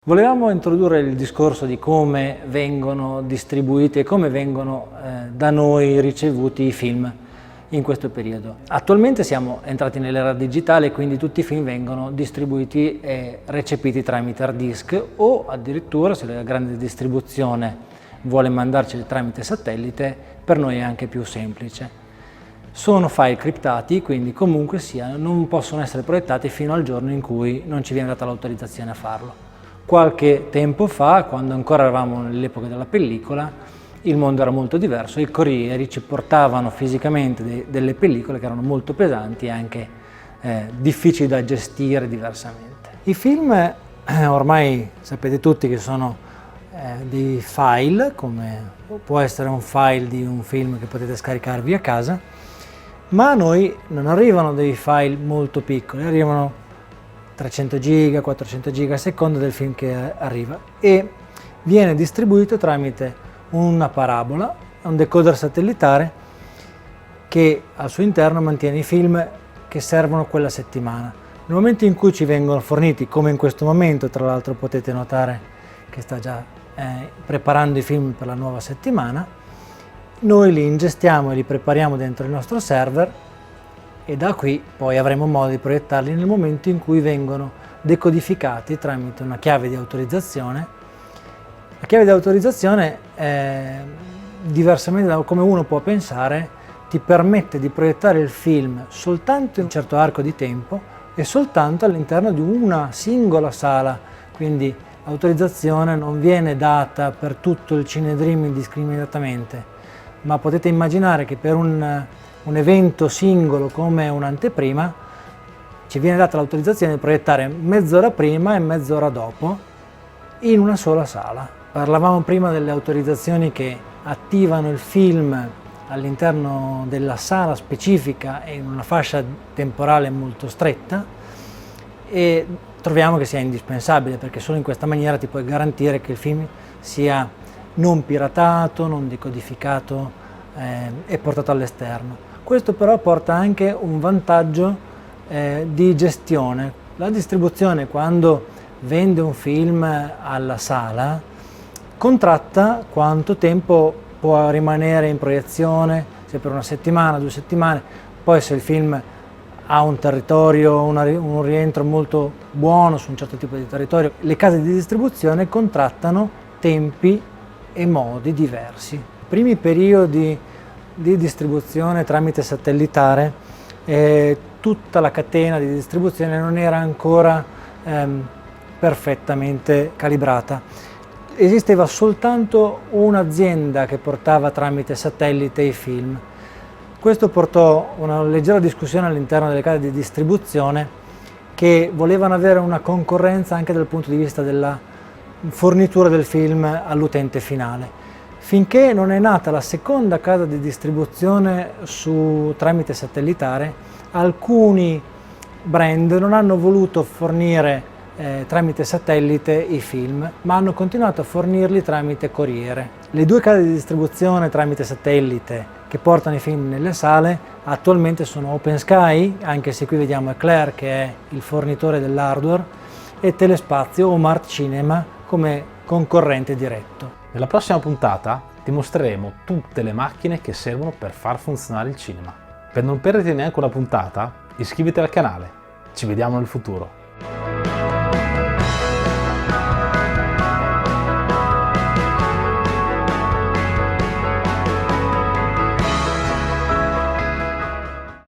Volevamo introdurre il discorso di come vengono distribuiti e come vengono da noi ricevuti i film in questo periodo. Attualmente siamo entrati nell'era digitale, quindi tutti i film vengono distribuiti e recepiti tramite hard disk o addirittura, se la grande distribuzione vuole mandarci tramite satellite, per noi è anche più semplice. Sono file criptati, quindi comunque sia non possono essere proiettati fino al giorno in cui non ci viene data l'autorizzazione a farlo. Qualche tempo fa, quando ancora eravamo nell'epoca della pellicola, il mondo era molto diverso, i corrieri ci portavano fisicamente delle pellicole che erano molto pesanti e anche difficili da gestire diversamente. I film ormai sapete tutti che sono dei file, come può essere un file di un film che potete scaricarvi a casa, ma a noi non arrivano dei file molto piccoli, arrivano 300 giga, 400 giga a seconda del film che arriva e viene distribuito tramite una parabola, un decoder satellitare che al suo interno mantiene i film che servono quella settimana. Nel momento in cui ci vengono forniti, come in questo momento, tra l'altro potete notare che sta già preparando i film per la nuova settimana, noi li ingestiamo e li prepariamo dentro il nostro server e da qui poi avremo modo di proiettarli nel momento in cui vengono decodificati tramite una chiave di autorizzazione. La chiave di autorizzazione, diversamente da come uno può pensare, ti permette di proiettare il film soltanto in un certo arco di tempo e soltanto all'interno di una singola sala, quindi l'autorizzazione non viene data per tutto il Cinedream indiscriminatamente, ma potete immaginare che per un evento singolo come un'anteprima ci viene data l'autorizzazione di proiettare mezz'ora prima e mezz'ora dopo in una sola sala. Parlavamo prima delle autorizzazioni che attivano il film all'interno della sala specifica e in una fascia temporale molto stretta e troviamo che sia indispensabile perché solo in questa maniera ti puoi garantire che il film sia non piratato, non decodificato e portato all'esterno. Questo però porta anche un vantaggio di gestione. La distribuzione, quando vende un film alla sala, contratta quanto tempo può rimanere in proiezione, se per una settimana, 2 settimane, poi se il film ha un territorio, un rientro molto buono su un certo tipo di territorio, le case di distribuzione contrattano tempi e modi diversi. I primi periodi di distribuzione tramite satellitare, tutta la catena di distribuzione non era ancora perfettamente calibrata. Esisteva soltanto un'azienda che portava tramite satellite i film. Questo portò una leggera discussione all'interno delle case di distribuzione che volevano avere una concorrenza anche dal punto di vista della fornitura del film all'utente finale. Finché non è nata la seconda casa di distribuzione tramite satellitare, alcuni brand non hanno voluto fornire tramite satellite i film, ma hanno continuato a fornirli tramite corriere. Le 2 case di distribuzione tramite satellite che portano i film nelle sale attualmente sono Open Sky, anche se qui vediamo Eclair che è il fornitore dell'hardware, e Telespazio o Mart Cinema come concorrente diretto. Nella prossima puntata ti mostreremo tutte le macchine che servono per far funzionare il cinema. Per non perderti neanche una puntata, iscriviti al canale. Ci vediamo nel futuro.